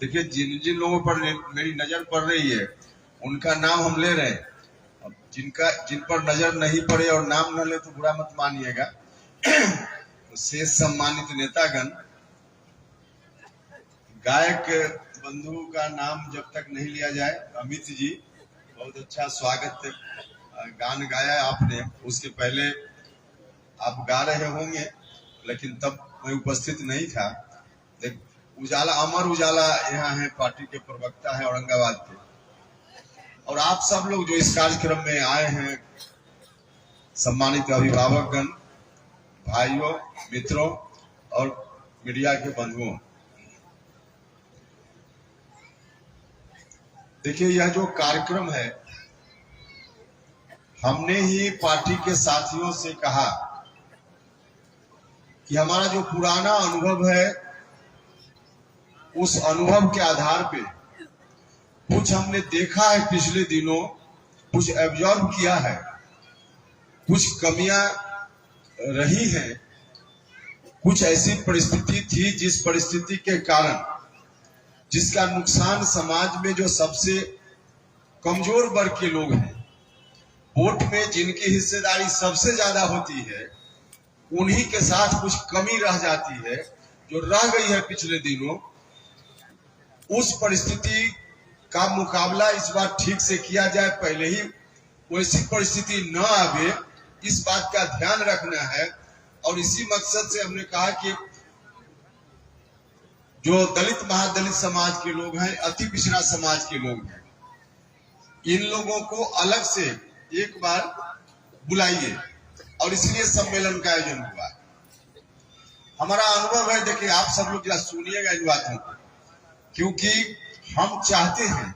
देखिए, जिन जिन लोगों पर मेरी नजर पड़ रही है उनका नाम हम ले रहे हैं। अब जिन पर नजर नहीं पड़े और नाम न ले तो बुरा मत मानिएगा। तो शेष सम्मानित नेतागण, गायक बंधु का नाम जब तक नहीं लिया जाए, अमित जी बहुत अच्छा स्वागत गान गाया आपने। उसके पहले आप गा रहे होंगे लेकिन तब मैं उपस्थित नहीं था। उजाला, अमर उजाला यहाँ है, पार्टी के प्रवक्ता है औरंगाबाद के। और आप सब लोग जो इस कार्यक्रम में आए हैं, सम्मानित अभिभावकगण, भाइयों, मित्रों और मीडिया के बंधुओं, देखिए यह जो कार्यक्रम है, हमने ही पार्टी के साथियों से कहा कि हमारा जो पुराना अनुभव है उस अनुभव के आधार पे कुछ हमने देखा है, पिछले दिनों कुछ ऑब्जर्व किया है, कुछ कमियां रही हैं, कुछ ऐसी परिस्थिति थी जिस परिस्थिति के कारण जिसका नुकसान समाज में जो सबसे कमजोर वर्ग के लोग हैं, वोट में जिनकी हिस्सेदारी सबसे ज्यादा होती है, उन्हीं के साथ कुछ कमी रह जाती है, जो रह गई है पिछले दिनों। उस परिस्थिति का मुकाबला इस बार ठीक से किया जाए, पहले ही वैसी परिस्थिति न आवे, इस बात का ध्यान रखना है। और इसी मकसद से हमने कहा कि जो दलित महादलित समाज के लोग हैं, अति पिछड़ा समाज के लोग हैं, इन लोगों को अलग से एक बार बुलाइए। और इसलिए सम्मेलन का आयोजन हुआ। हमारा अनुभव है, देखिए आप सब लोग जरा सुनिएगा इन बातों को, क्योंकि हम चाहते हैं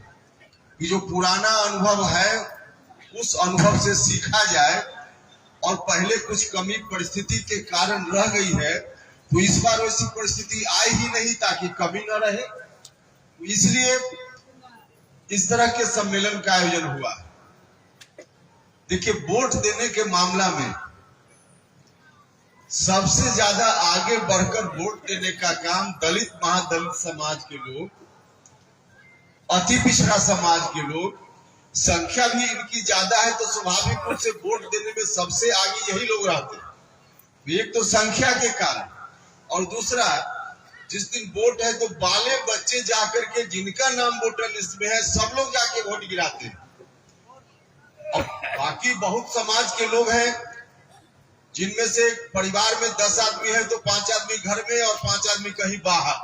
कि जो पुराना अनुभव है उस अनुभव से सीखा जाए, और पहले कुछ कमी परिस्थिति के कारण रह गई है तो इस बार वैसी परिस्थिति आई ही नहीं ताकि कमी न रहे। इसलिए इस तरह के सम्मेलन का आयोजन हुआ। देखिए, वोट देने के मामला में सबसे ज्यादा आगे बढ़कर वोट देने का काम दलित महादलित समाज के लोग, अति पिछड़ा समाज के लोग, संख्या भी इनकी ज्यादा है तो स्वाभाविक रूप से वोट देने में सबसे आगे यही लोग रहते हैं। एक तो संख्या के कारण, और दूसरा जिस दिन वोट है तो बाले बच्चे जाकर के जिनका नाम वोटर लिस्ट में है सब लोग जाके वोट गिराते हैं। और बाकी बहुत समाज के लोग हैं जिनमें से परिवार में 10 आदमी है तो 5 आदमी घर में और 5 आदमी कहीं बाहर,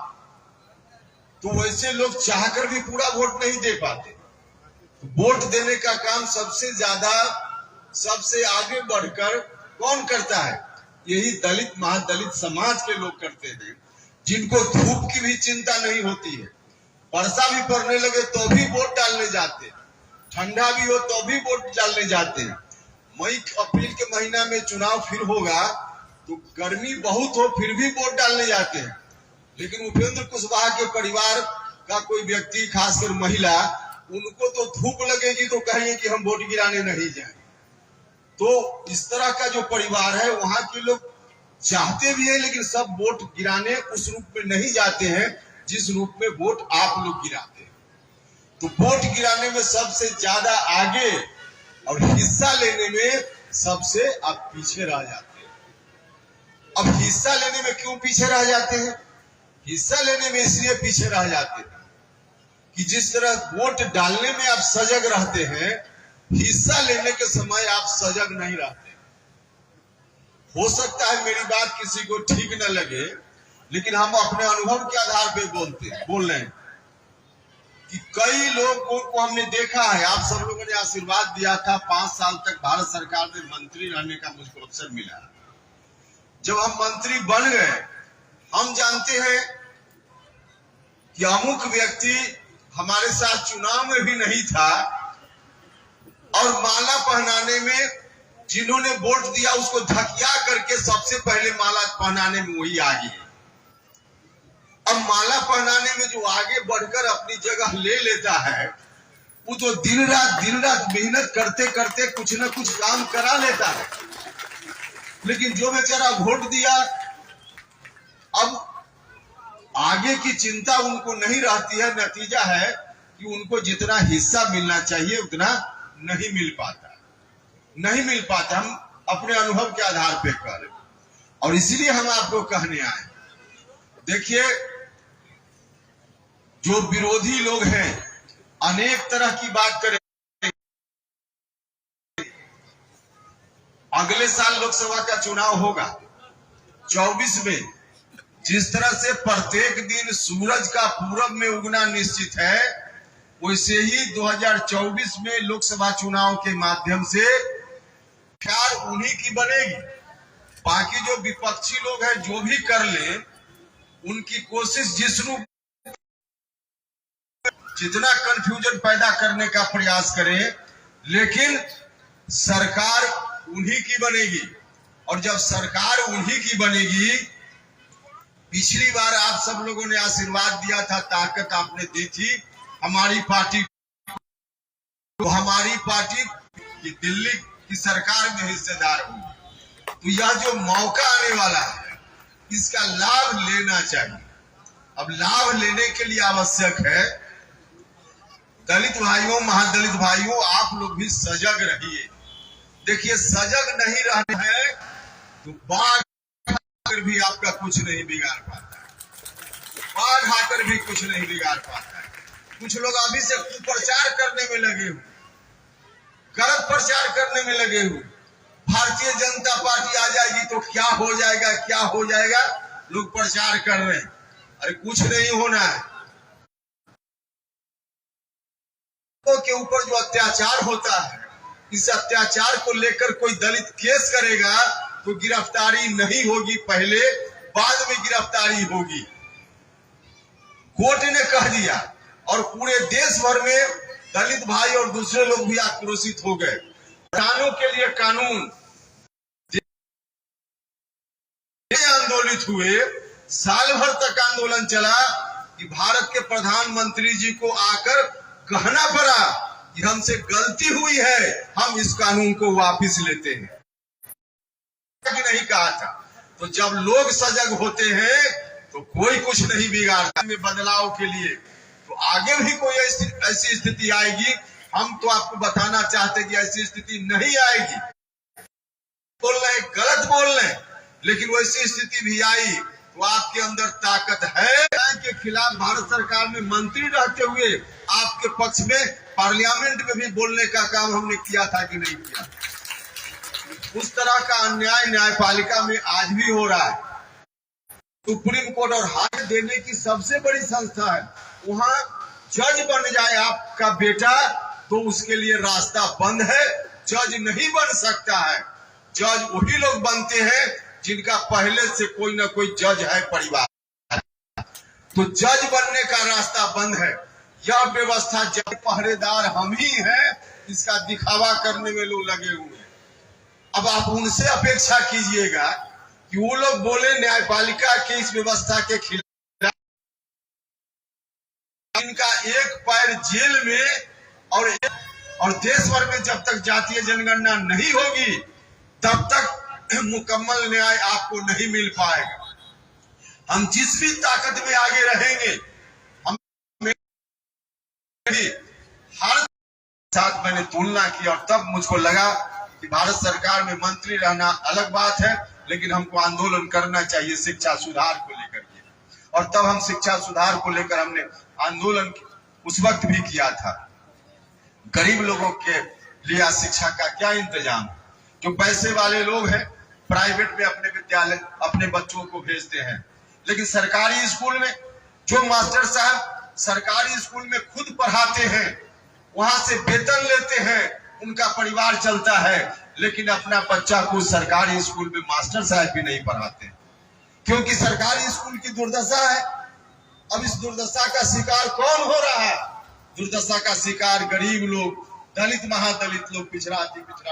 तो वैसे लोग चाहकर भी पूरा वोट नहीं दे पाते। वोट देने का काम सबसे ज्यादा सबसे आगे बढ़कर कौन करता है? यही दलित महादलित समाज के लोग करते हैं, जिनको धूप की भी चिंता नहीं होती है। वर्षा भी पड़ने लगे तो भी वोट डालने जाते हैं, ठंडा भी हो तो भी वोट डालने जाते हैं। मई अप्रैल के महीना में चुनाव फिर होगा तो गर्मी बहुत हो फिर भी वोट डालने जाते हैं। लेकिन उपेंद्र कुशवाहा के परिवार का कोई व्यक्ति, खासकर महिला, उनको तो धूप लगेगी तो कहेंगे कि हम वोट गिराने नहीं जाएं। तो इस तरह का जो परिवार है वहां के लोग चाहते भी हैं, लेकिन सब वोट गिराने उस रूप में नहीं जाते हैं जिस रूप में वोट आप लोग गिराते हैं। तो वोट गिराने में सबसे ज्यादा आगे और हिस्सा लेने में सबसे आप पीछे रह जाते हैं। अब हिस्सा लेने में क्यों पीछे रह जाते हैं? हिस्सा लेने में इसलिए पीछे रह जाते हैं कि जिस तरह वोट डालने में आप सजग रहते हैं, हिस्सा लेने के समय आप सजग नहीं रहते। हो सकता है मेरी बात किसी को ठीक न लगे, लेकिन हम अपने अनुभव के आधार पे बोल रहे हैं कि कई लोगों को हमने देखा है। आप सब लोगों ने आशीर्वाद दिया था, 5 साल तक भारत सरकार में मंत्री रहने का मुझको अवसर मिला। जब हम मंत्री बन गए, हम जानते हैं कि अमुक व्यक्ति हमारे साथ चुनाव में भी नहीं था, और माला पहनाने में जिन्होंने वोट दिया उसको धकिया करके सबसे पहले माला पहनाने में वही आगे है। अब माला पहनाने में जो आगे बढ़कर अपनी जगह ले लेता है, वो तो दिन रात मेहनत करते करते कुछ न कुछ काम करा लेता है। लेकिन जो बेचारा वोट दिया, अब आगे की चिंता उनको नहीं रहती है। नतीजा है कि उनको जितना हिस्सा मिलना चाहिए उतना नहीं मिल पाता। हम अपने अनुभव के आधार पर कह रहे, और इसलिए हम आपको कहने आए, देखिए जो विरोधी लोग हैं अनेक तरह की बात करें। अगले साल लोकसभा का चुनाव होगा 24 में। जिस तरह से प्रत्येक दिन सूरज का पूरब में उगना निश्चित है, वैसे ही 2024 में लोकसभा चुनाव के माध्यम से ख्याल उन्हीं की बनेगी। बाकी जो विपक्षी लोग हैं जो भी कर ले, उनकी कोशिश जिस रूप जितना कंफ्यूजन पैदा करने का प्रयास करें, लेकिन सरकार उन्हीं की बनेगी। और जब सरकार उन्हीं की बनेगी, पिछली बार आप सब लोगों ने आशीर्वाद दिया था, ताकत आपने दी थी हमारी पार्टी, तो हमारी पार्टी की दिल्ली की सरकार में हिस्सेदार होगी। तो यह जो मौका आने वाला है, इसका लाभ लेना चाहिए। अब लाभ लेने के लिए आवश्यक है, दलित भाइयों, महादलित भाइयों, आप लोग भी सजग रहिए। देखिए, सजग नहीं रहना है तो बाघ आकर भी आपका कुछ नहीं बिगाड़ पाता है। बाघ आकर भी कुछ नहीं बिगाड़ पाता है। कुछ लोग अभी से कुप्रचार करने में लगे हुए, गलत प्रचार करने में लगे हुए। भारतीय जनता पार्टी आ जाएगी तो क्या हो जाएगा, क्या हो जाएगा, लोग प्रचार कर रहे हैं। अरे कुछ नहीं होना है। के ऊपर जो अत्याचार होता है, इस अत्याचार को लेकर कोई दलित केस करेगा तो गिरफ्तारी नहीं होगी, पहले बाद में गिरफ्तारी होगी। कोर्ट ने कह दिया, और पूरे देश भर में दलित भाई और दूसरे लोग भी आक्रोशित हो गए। किसानों के लिए कानून आंदोलित हुए, साल भर तक आंदोलन चला कि भारत के प्रधानमंत्री जी को आकर कहना पड़ा कि हमसे गलती हुई है, हम इस कानून को वापस लेते हैं। नहीं कहा था। तो जब लोग सजग होते हैं तो कोई कुछ नहीं बिगाड़ता। में बदलाव के लिए तो आगे भी कोई ऐसी स्थिति आएगी, हम तो आपको बताना चाहते कि ऐसी स्थिति नहीं आएगी। बोल रहे गलत बोल रहे, लेकिन वैसी स्थिति भी आई तो आपके अंदर ताकत है। के खिलाफ भारत सरकार में मंत्री रहते हुए आपके पक्ष में पार्लियामेंट में भी बोलने का काम हमने किया था कि नहीं किया। उस तरह का अन्याय न्यायपालिका में आज भी हो रहा है। सुप्रीम कोर्ट और हाई देने की सबसे बड़ी संस्था है, वहां जज बन जाए आपका बेटा तो उसके लिए रास्ता बंद है। जज नहीं बन सकता है। जज वही लोग बनते हैं जिनका पहले से कोई ना कोई जज है परिवार। तो जज बनने का रास्ता बंद है। यह व्यवस्था जज पहरेदार हम ही हैं, इसका दिखावा करने में लोग लगे हुए हैं। अब आप उनसे अपेक्षा कीजिएगा कि वो लोग बोले न्यायपालिका की इस व्यवस्था के खिलाफ। इनका एक पैर जेल में और देश भर में जब तक जातीय जनगणना नहीं होगी तब तक मुकम्मल न्याय आपको नहीं मिल पाएगा। हम जिस भी ताकत में आगे रहेंगे, हम हर साथ मैंने तुलना की और तब मुझको लगा कि भारत सरकार में मंत्री रहना अलग बात है, लेकिन हमको आंदोलन करना चाहिए शिक्षा सुधार को लेकर के। और तब हम शिक्षा सुधार को लेकर हमने आंदोलन उस वक्त भी किया था। गरीब लोगों के लिए शिक्षा का क्या इंतजाम, जो पैसे वाले लोग हैं प्राइवेट में अपने विद्यालय अपने बच्चों को भेजते हैं, लेकिन सरकारी स्कूल में जो मास्टर साहब सरकारी स्कूल में खुद पढ़ाते हैं, वहां से वेतन लेते हैं, उनका परिवार चलता है, लेकिन अपना बच्चा को सरकारी स्कूल में मास्टर साहब भी नहीं पढ़ाते, क्योंकि सरकारी स्कूल की दुर्दशा है। अब इस दुर्दशा का शिकार कौन हो रहा है? दुर्दशा का शिकार गरीब लोग, दलित महादलित लोग, पिछड़ा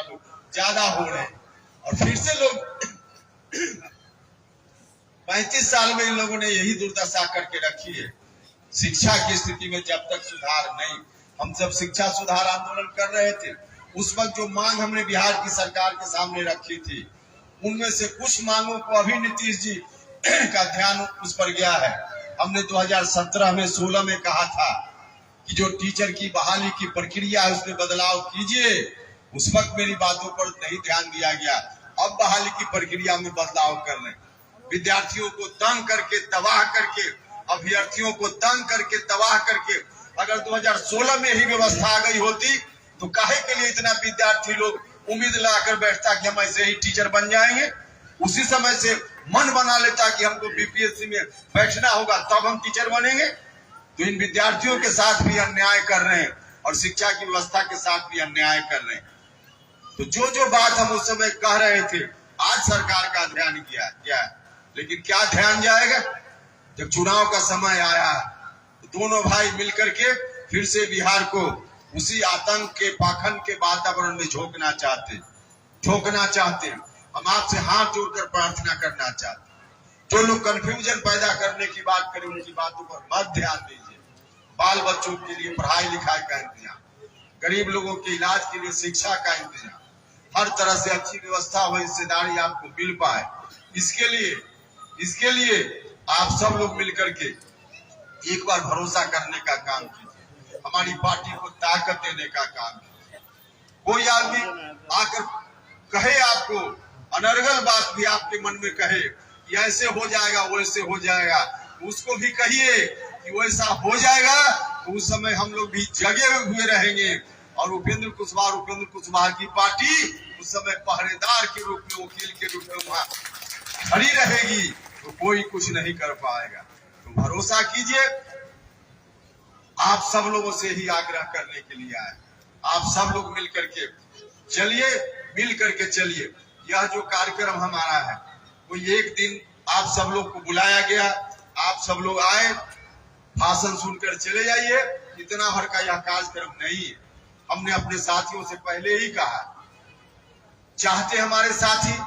लोग ज्यादा हो रहे हैं। और फिर से लोग 35 साल में इन लोगों ने यही दुर्दशा करके रखी है। शिक्षा की स्थिति में जब तक सुधार नहीं, हम जब शिक्षा सुधार आंदोलन कर रहे थे उस वक्त जो मांग हमने बिहार की सरकार के सामने रखी थी, उनमें से कुछ मांगों को अभी नीतीश जी का ध्यान उस पर गया है। हमने 2017 में 16 में कहा था कि जो टीचर की बहाली की प्रक्रिया है उसमें बदलाव कीजिए। उस वक्त मेरी बातों पर नहीं ध्यान दिया गया। अब बहाली की प्रक्रिया में बदलाव कर रहे हैं। विद्यार्थियों को तंग करके तबाह करके, अभ्यर्थियों को तंग करके तबाह करके, अगर 2016 में ही व्यवस्था आ गई होती तो काहे के लिए इतना विद्यार्थी लोग उम्मीद लगाकर बैठता कि हम ऐसे ही टीचर बन जाएंगे। उसी समय से मन बना लेता कि हमको बीपीएससी में बैठना होगा तब हम टीचर बनेंगे। तो इन विद्यार्थियों के साथ भी अन्याय कर रहे हैं और शिक्षा की व्यवस्था के साथ भी अन्याय कर रहे हैं। तो जो बात हम उस समय कह रहे थे आज सरकार का ध्यान गया, लेकिन क्या ध्यान जाएगा। जब चुनाव का समय आया तो दोनों भाई मिलकर के फिर से बिहार को उसी आतंक के पाखंड के वातावरण में झोंकना चाहते। हम आपसे हाथ जोड़कर प्रार्थना करना चाहते। जो लोग कंफ्यूजन पैदा करने की बात करें उनकी बातों पर मत ध्यान दीजिए। बाल बच्चों के लिए पढ़ाई लिखाई का इंतजाम, गरीब लोगों के इलाज के लिए शिक्षा का इंतजाम, हर तरह से अच्छी व्यवस्था हो, हिस्सेदारी आपको मिल पाए, इसके लिए आप सब लोग मिलकर के एक बार भरोसा करने का काम कीजिए। हमारी पार्टी को ताकत देने का काम कीजिए। कोई आदमी आकर कहे आपको अनर्गल बात भी आपके मन में कहे कि ऐसे हो जाएगा वैसे हो जाएगा, उसको भी कहिए कि वैसा हो जाएगा। तो उस समय हम लोग भी जगे हुए रहेंगे और उपेंद्र कुशवाहा की पार्टी उस समय पहरेदार के रूप में, वकील के रूप में वहां खड़ी रहेगी। तो कोई कुछ नहीं कर पाएगा। तो भरोसा कीजिए। आप सब लोगों से ही आग्रह करने के लिए आए। आप सब लोग मिल करके चलिए। यह जो कार्यक्रम हमारा है वो एक दिन आप सब लोग को बुलाया गया, आप सब लोग आए, भाषण सुनकर चले जाइए। इतना भर का यह कार्यक्रम नहीं है। हमने अपने साथियों से पहले ही कहा, चाहते हमारे साथी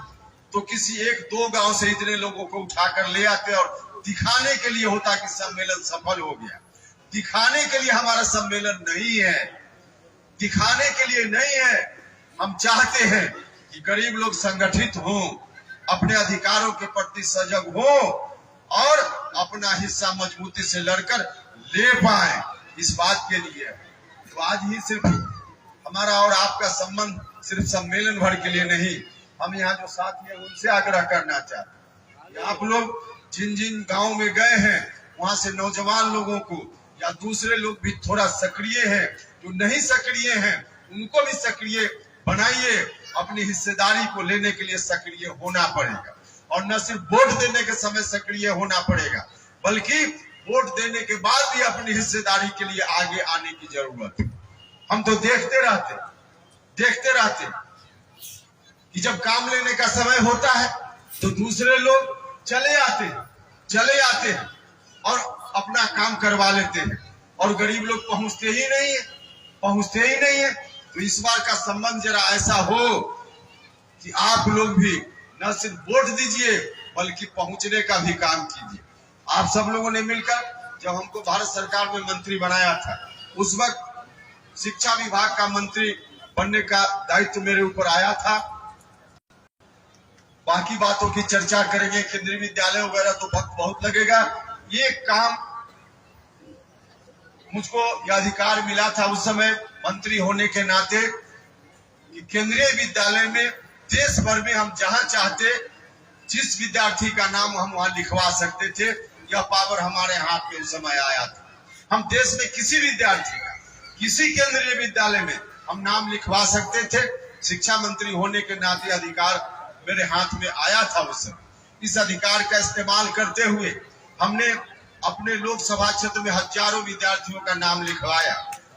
तो किसी एक दो गांव से इतने लोगों को उठाकर ले आते और दिखाने के लिए होता कि सम्मेलन सफल हो गया। दिखाने के लिए हमारा सम्मेलन नहीं है, दिखाने के लिए नहीं है। हम चाहते हैं कि गरीब लोग संगठित हों, अपने अधिकारों के प्रति सजग हों और अपना हिस्सा मजबूती से लड़कर ले पाए। इस बात के लिए तो आज ही सिर्फ हमारा और आपका संबंध सिर्फ सम्मेलन भर के लिए नहीं, हम यहाँ जो साथी हैं उनसे आग्रह करना चाहते हैं। आप लोग जिन गांव में गए हैं वहां से नौजवान लोगों को या दूसरे लोग भी थोड़ा सक्रिय हैं, जो नहीं सक्रिय हैं उनको भी सक्रिय बनाइए। अपनी हिस्सेदारी को लेने के लिए सक्रिय होना पड़ेगा और न सिर्फ वोट देने के समय सक्रिय होना पड़ेगा, बल्कि वोट देने के बाद भी अपनी हिस्सेदारी के लिए आगे आने की जरूरत है। हम तो देखते रहते कि जब काम लेने का समय होता है तो दूसरे लोग चले आते हैं और अपना काम करवा लेते हैं और गरीब लोग पहुंचते ही नहीं है। तो इस बार का संबंध जरा ऐसा हो कि आप लोग भी न सिर्फ वोट दीजिए बल्कि पहुंचने का भी काम कीजिए। आप सब लोगों ने मिलकर जब हमको भारत सरकार में मंत्री बनाया था उस वक्त शिक्षा विभाग का मंत्री बनने का दायित्व मेरे ऊपर आया था। बाकी बातों की चर्चा करेंगे, केंद्रीय विद्यालय वगैरह तो वक्त बहुत लगेगा। ये काम मुझको यह अधिकार मिला था उस समय मंत्री होने के नाते कि केंद्रीय विद्यालय में देश भर में हम जहां चाहते जिस विद्यार्थी का नाम हम वहां लिखवा सकते थे। यह पावर हमारे हाथ में उस समय आया था। हम देश में किसी विद्यार्थी का किसी केंद्रीय विद्यालय में हम नाम लिखवा सकते थे। शिक्षा मंत्री होने के नाते अधिकार मेरे हाथ में आया था उस समय। इस अधिकार का इस्तेमाल करते हुए हमने अपने लोकसभा क्षेत्र में हजारों विद्यार्थियों का नाम लिखवाया,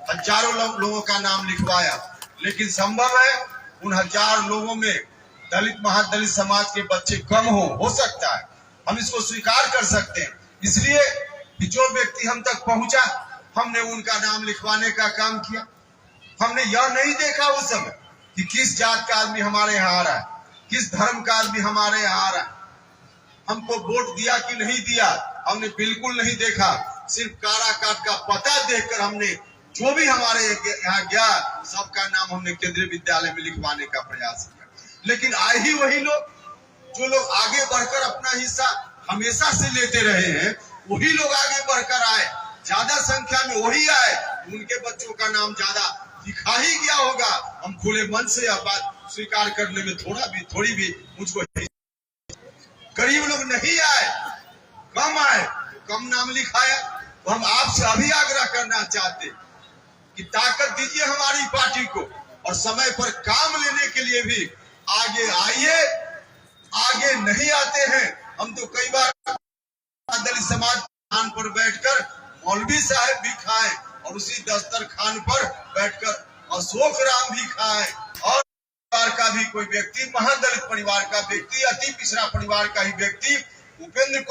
हजारों लोगों का नाम लिखवाया। लेकिन संभव है उन हजार लोगों में दलित महादलित समाज के बच्चे कम हो सकता है, हम इसको स्वीकार कर सकते हैं। इसलिए कि जो व्यक्ति हम तक पहुंचा हमने उनका नाम लिखवाने का काम किया। हमने यह नहीं देखा उस समय कि किस जात का आदमी हमारे यहाँ आ रहा है, किस धर्म का आदमी हमारे यहाँ आ रहा है, हमको वोट दिया कि नहीं दिया हमने बिल्कुल नहीं देखा। सिर्फ कारा काट का पता देखकर हमने जो भी हमारे यहाँ गया सबका नाम हमने केंद्रीय विद्यालय में लिखवाने का प्रयास किया। लेकिन आए ही वही लोग जो लोग आगे बढ़कर अपना हिस्सा हमेशा से लेते रहे हैं, वही लोग आगे बढ़कर आए, ज्यादा संख्या में वही आए, उनके बच्चों का नाम ज्यादा लिखा ही गया होगा। हम खुले मन से यह बात स्वीकार करने में थोड़ी भी मुझको, गरीब लोग नहीं आए, कम आए, कम नाम लिखाया। तो हम आपसे अभी आग्रह करना चाहते कि ताकत दीजिए हमारी पार्टी को, और समय पर काम लेने के लिए भी आगे आइए। आगे नहीं आते हैं हम तो कई बार दलित समाज खान पर बैठकर मौलवी साहब भी खाए, और उसी दस्तरखान पर बैठकर अशोक राम भी खाए, और परिवार का भी कोई व्यक्ति, महादलित परिवार का व्यक्ति, अति पिछड़ा परिवार का ही व्यक्ति उपेंद्र